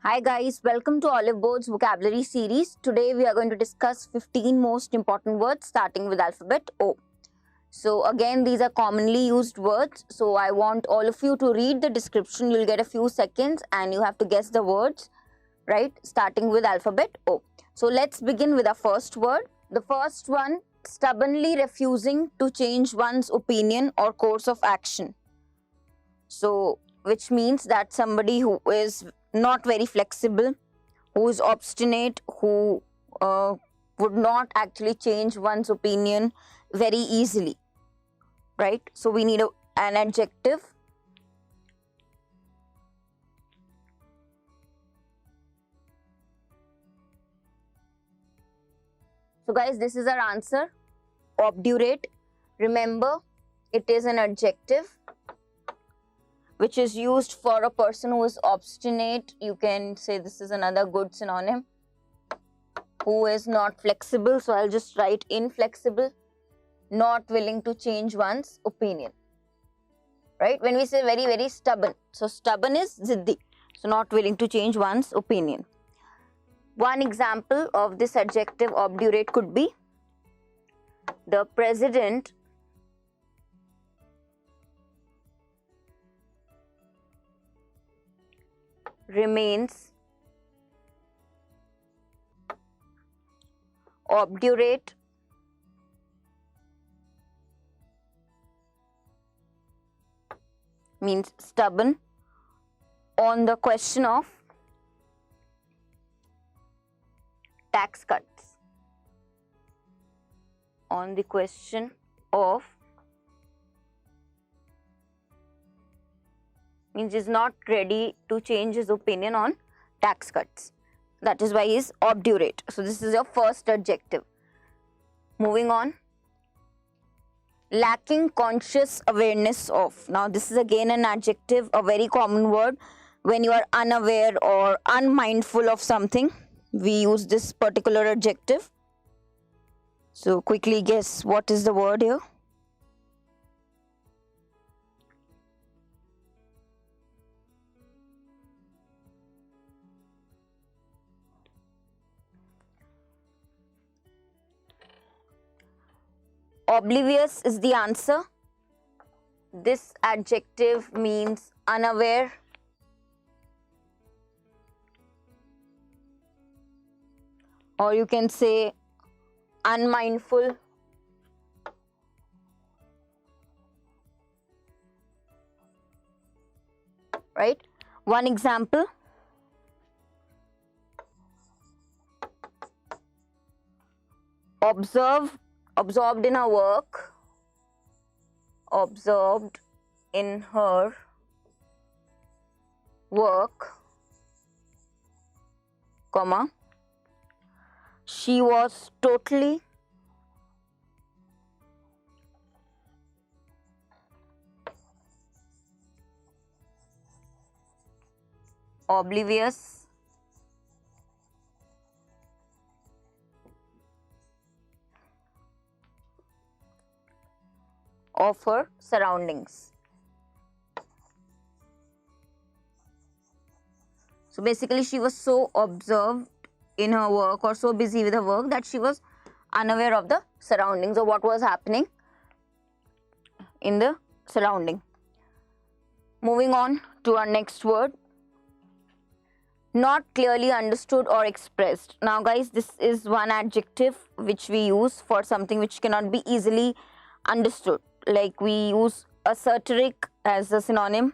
Hi guys, welcome to Oliveboard's vocabulary series. Today we are going to discuss 15 most important words starting with alphabet O. So again, these are commonly used words. So I want all of you to read the description. You'll get a few seconds and you have to guess the words, right? Starting with alphabet O. So let's begin with our first word. The first one, stubbornly refusing to change one's opinion or course of action. So which means that somebody who is not very flexible, who is obstinate, who would not actually change one's opinion very easily, right? So we need an adjective. So guys, this is our answer, obdurate. Remember, it is an adjective which is used for a person who is obstinate. You can say this is another good synonym. Who is not flexible, so I'll just write inflexible, not willing to change one's opinion, right? When we say very, very stubborn, so stubborn is ziddi, so not willing to change one's opinion. One example of this adjective obdurate could be, the president remains obdurate means stubborn on the question of tax cuts. On the question of means is not ready to change his opinion on tax cuts. That is why he is obdurate. So this is your first adjective. Moving on. Lacking conscious awareness of. Now this is again an adjective, a very common word. When you are unaware or unmindful of something, we use this particular adjective. So quickly guess what is the word here. Oblivious is the answer. This adjective means unaware, or you can say unmindful. Right? One example. Absorbed in her work, absorbed in her work, comma, she was totally oblivious of her surroundings. So basically she was so absorbed in her work or so busy with her work that she was unaware of the surroundings or what was happening in the surrounding. Moving on to our next word, not clearly understood or expressed. Now guys, this is one adjective which we use for something which cannot be easily understood. Like we use assertoric as a synonym.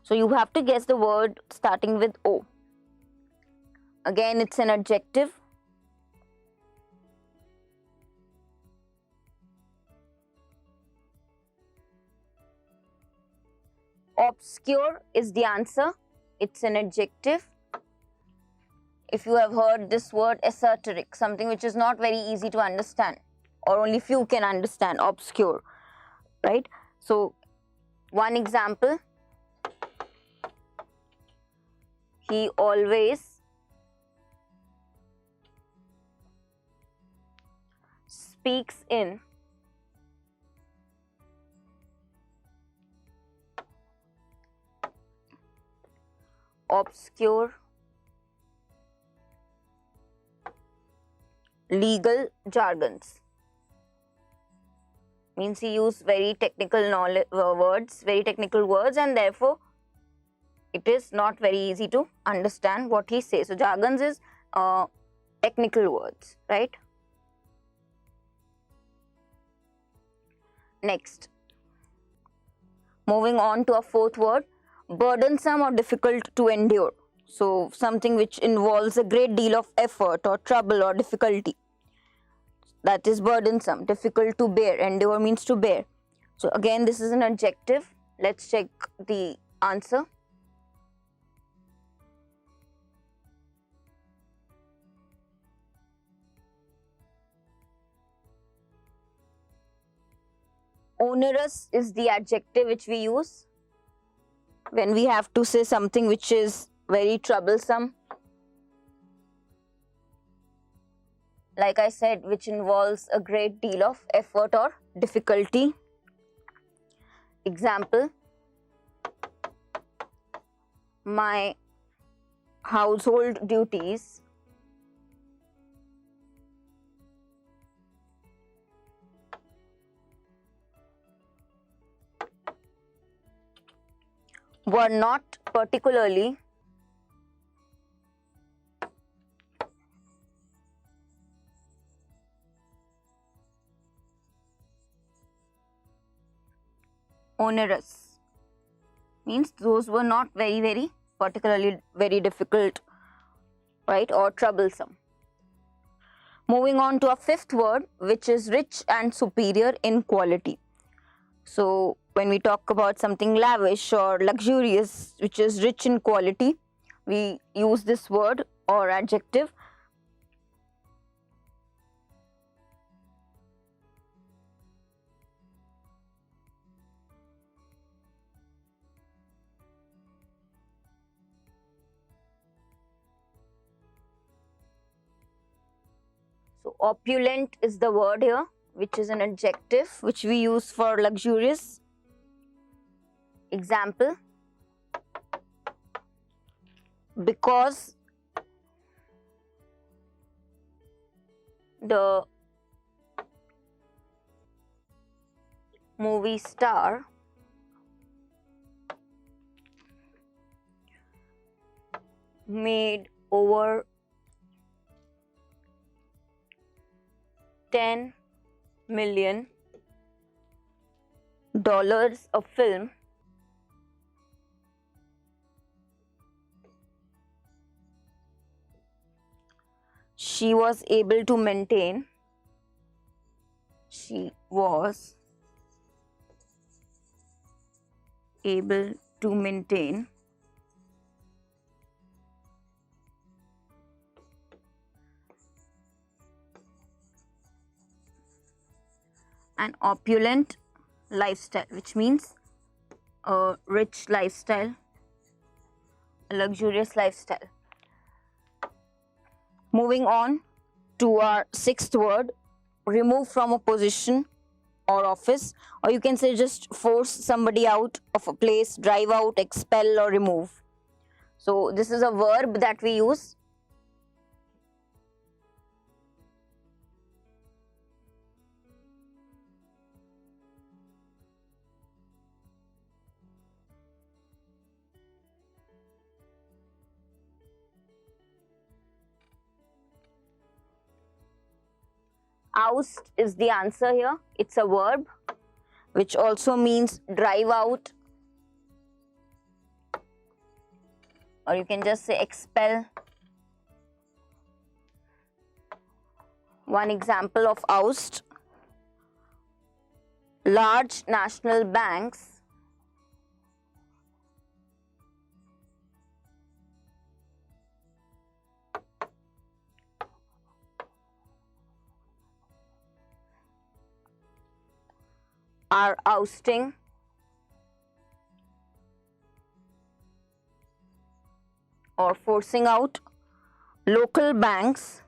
So you have to guess the word starting with O. Again, it's an adjective. Obscure is the answer. It's an adjective. If you have heard this word assertoric, something which is not very easy to understand or only few can understand, obscure. Right? So, one example, he always speaks in obscure legal jargons. Means he used very technical knowledge, very technical words, and therefore it is not very easy to understand what he says. So jargons is technical words, right? Next, moving on to a fourth word, burdensome or difficult to endure. So something which involves a great deal of effort or trouble or difficulty. That is burdensome, difficult to bear. Endure means to bear. So again, this is an adjective. Let's check the answer. Onerous is the adjective which we use when we have to say something which is very troublesome. Like I said, which involves a great deal of effort or difficulty. Example, my household duties were not particularly onerous. Means those were not very particularly very difficult, right, or troublesome. Moving on to a fifth word, which is rich and superior in quality. So when we talk about something lavish or luxurious, which is rich in quality, we use this word or adjective. So opulent is the word here, which is an adjective which we use for luxurious. Example, because the movie star made over $10 million a film, she was able to maintain an opulent lifestyle, which means a rich lifestyle, a luxurious lifestyle. Moving on to our sixth word, remove from a position or office, or you can say just force somebody out of a place, drive out, expel, or remove. So this is a verb that we use. Oust is the answer here. It's a verb which also means drive out, or you can just say expel. One example of oust: large national banks are ousting or forcing out local banks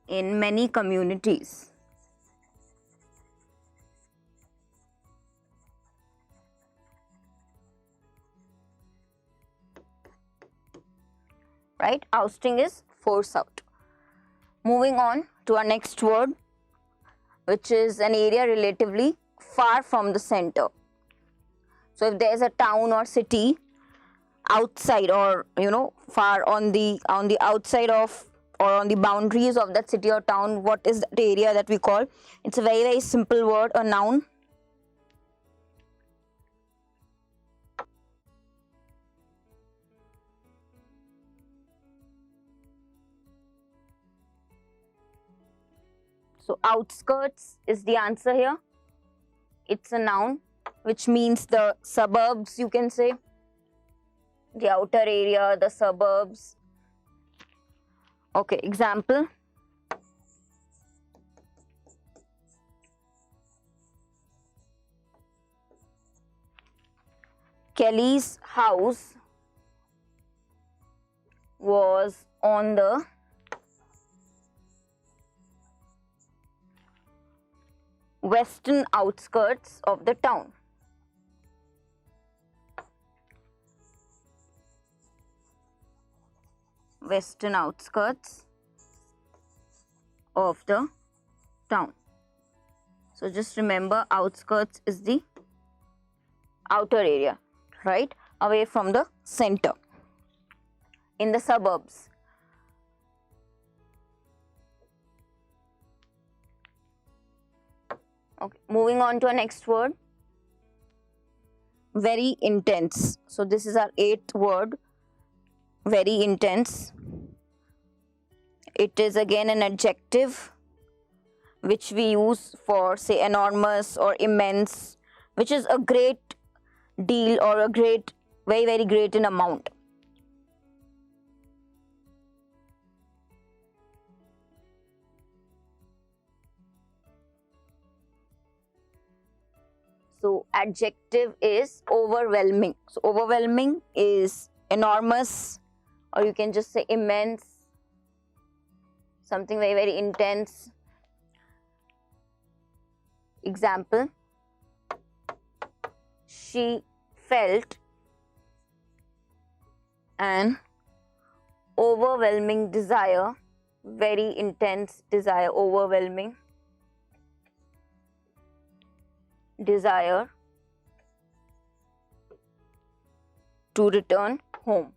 in many communities. right? Ousting is force out. Moving on to our next word, which is an area relatively far from the center. So if there's a town or city outside, or far on the outside of, or on the boundaries of that city or town, what is that area that we call? It's a very, very simple word, a noun. So outskirts is the answer here. It's a noun, which means the suburbs, you can say. The outer area, the suburbs. Okay, example. Kelly's house was on the western outskirts of the town. Western outskirts of the town. So just remember, outskirts is the outer area, right? Away from the center. In the suburbs. Okay, moving on to our next word. Very intense. So this is our 8th word. Very intense. It is again an adjective which we use for, say, enormous or immense, which is a great deal or a great, very, very great in amount. So adjective is overwhelming. So overwhelming is enormous, or you can just say immense, something very, very intense. Example, she felt an overwhelming desire, very intense desire, overwhelming desire to return home.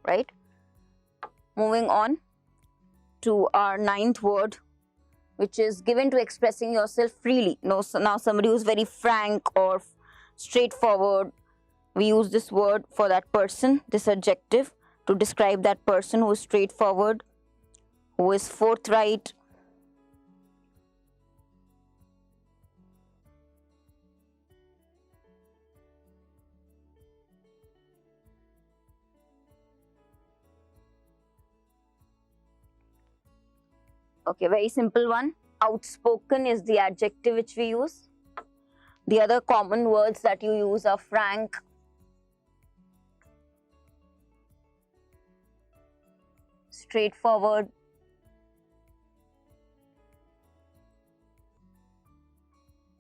Right? Moving on to our 9th word, which is given to expressing yourself freely. Now somebody who's very frank or straightforward, we use this word for that person, this adjective, to describe that person who is straightforward, who is forthright. Okay, very simple one. Outspoken is the adjective which we use. The other common words that you use are frank, straightforward,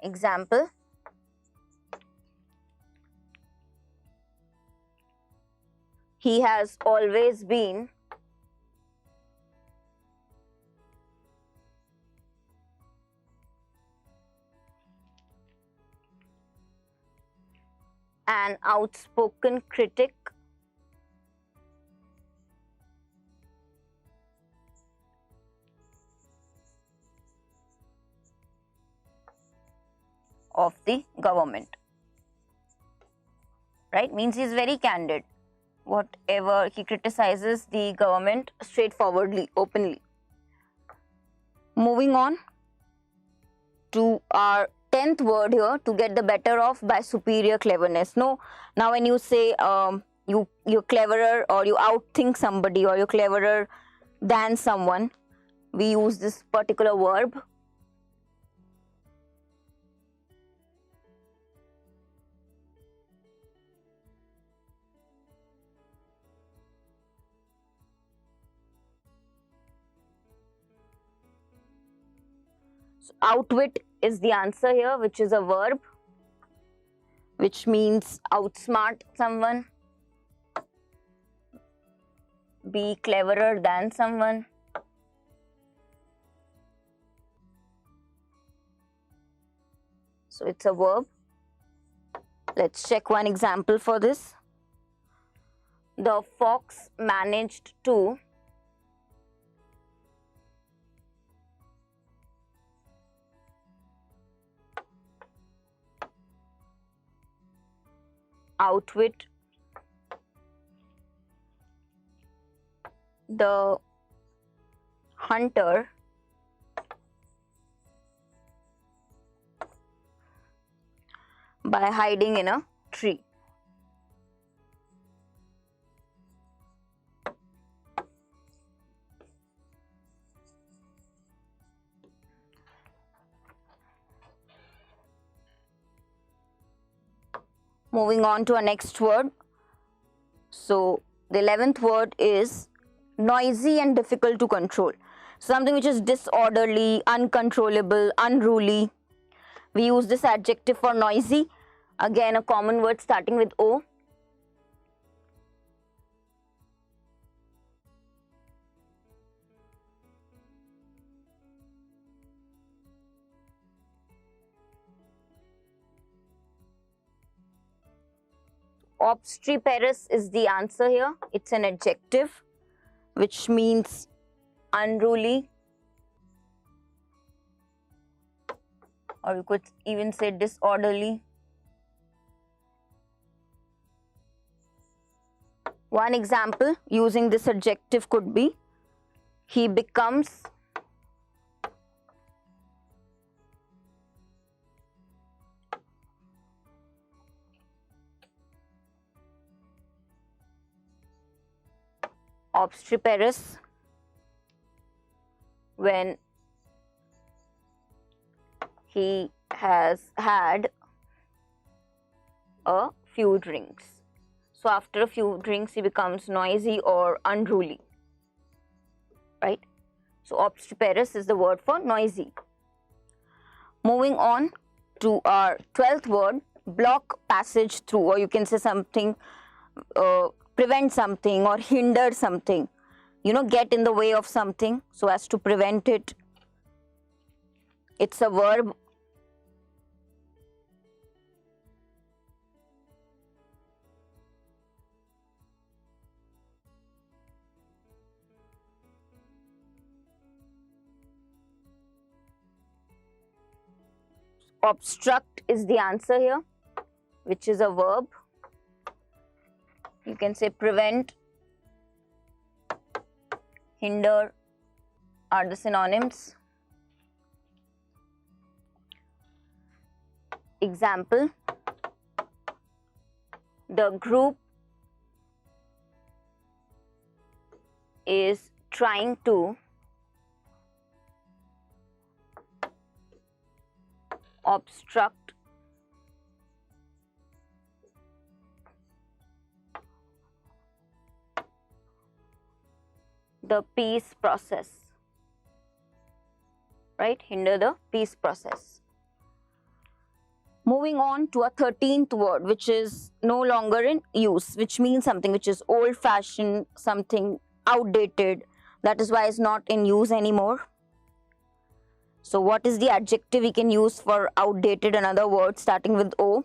example, he has always been an outspoken critic of the government. Right? Means he is very candid. Whatever he criticizes the government straightforwardly, openly. Moving on to our 10th word here, to get the better of by superior cleverness. No, now when you say you're cleverer, or you outthink somebody, or you're cleverer than someone, we use this particular verb. So outwit is the answer here, which is a verb. which means outsmart someone, be cleverer than someone. So it's a verb. Let's check one example for this. The fox managed to outwit the hunter by hiding in a tree. Moving on to our next word. So the 11th word is noisy and difficult to control. Something which is disorderly, uncontrollable, unruly. We use this adjective for noisy. Again, a common word starting with O. Obstreperous is the answer here. It's an adjective which means unruly, or you could even say disorderly. One example using this adjective could be, he becomes obstreperous when he has had a few drinks. So after a few drinks, he becomes noisy or unruly, right? So obstreperous is the word for noisy. Moving on to our 12th word, block passage through, or you can say something, prevent something or hinder something, get in the way of something so as to prevent it. It's a verb. Obstruct is the answer here, which is a verb. You can say prevent, hinder are the synonyms. Example, the group is trying to obstruct the peace process, right? Hinder the peace process. Moving on to a 13th word, which is no longer in use, which means something which is old-fashioned, something outdated. That is why it's not in use anymore. So what is the adjective we can use for outdated? Another word starting with O.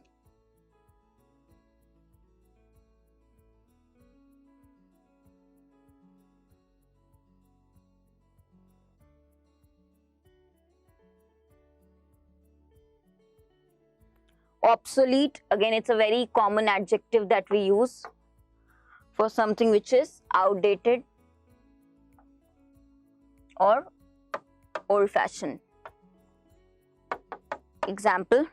Obsolete, again, it's a very common adjective that we use for something which is outdated or old-fashioned. Example,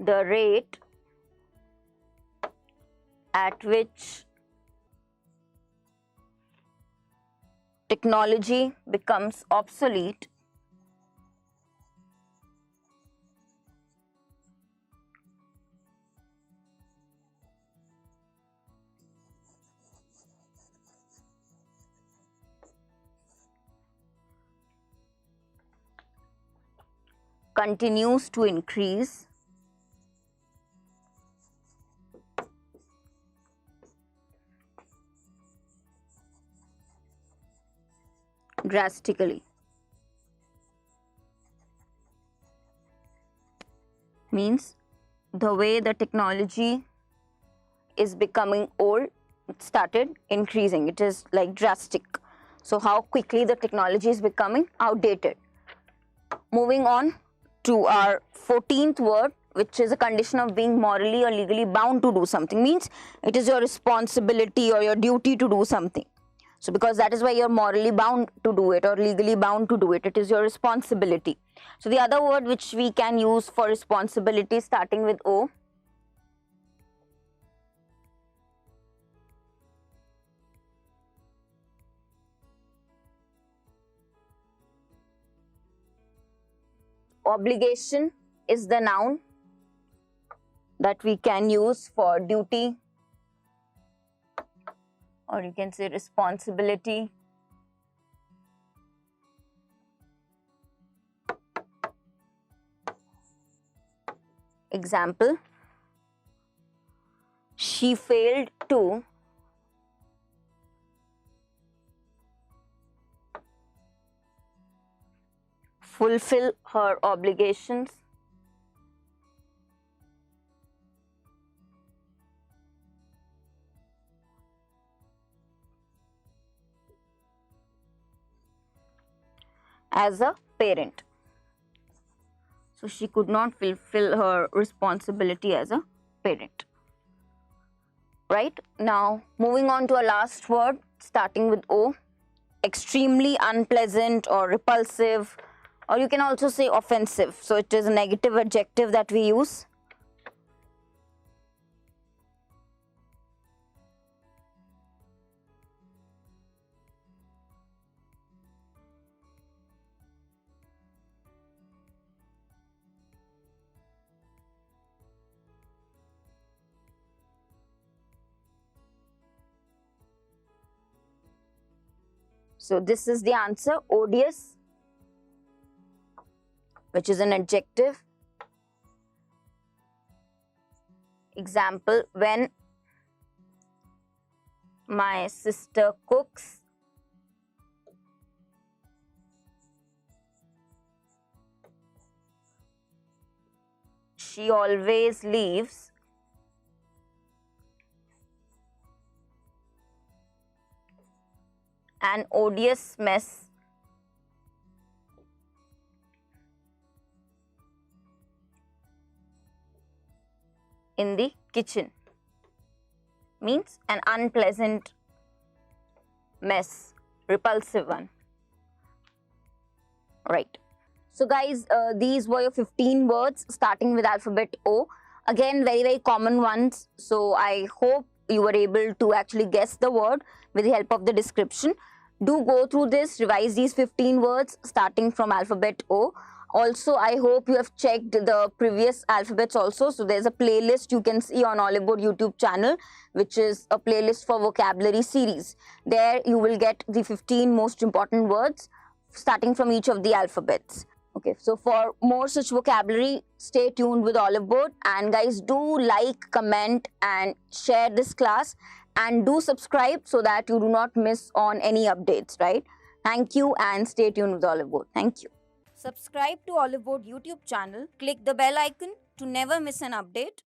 the rate at which technology becomes obsolete continues to increase. Drastically. Means the way the technology is becoming old, it started increasing. It is like drastic. So how quickly the technology is becoming outdated. Moving on to our 14th word, which is a condition of being morally or legally bound to do something. Means it is your responsibility or your duty to do something. So because that is why you're morally bound to do it or legally bound to do it. It is your responsibility. So the other word which we can use for responsibility starting with O. Obligation is the noun that we can use for duty, or you can say responsibility. Example, she failed to fulfill her obligations as a parent. So she could not fulfill her responsibility as a parent. Right? Now, moving on to our last word starting with O. Extremely unpleasant or repulsive, or you can also say offensive. So it is a negative adjective that we use. So this is the answer, odious, which is an adjective. Example, when my sister cooks, she always leaves an odious mess in the kitchen. Means an unpleasant mess, repulsive one. Right. So guys, these were your 15 words starting with alphabet O. Again, very common ones. So I hope you were able to actually guess the word with the help of the description. Do go through this, revise these 15 words starting from alphabet O. Also, I hope you have checked the previous alphabets also. So there's a playlist you can see on Oliveboard YouTube channel, which is a playlist for vocabulary series. There you will get the 15 most important words starting from each of the alphabets. Okay, so for more such vocabulary, stay tuned with Oliveboard, and guys, do like, comment and share this class, and do subscribe so that you do not miss on any updates, right? Thank you, and stay tuned with Oliveboard. Thank you. Subscribe to Oliveboard YouTube channel, click the bell icon to never miss an update.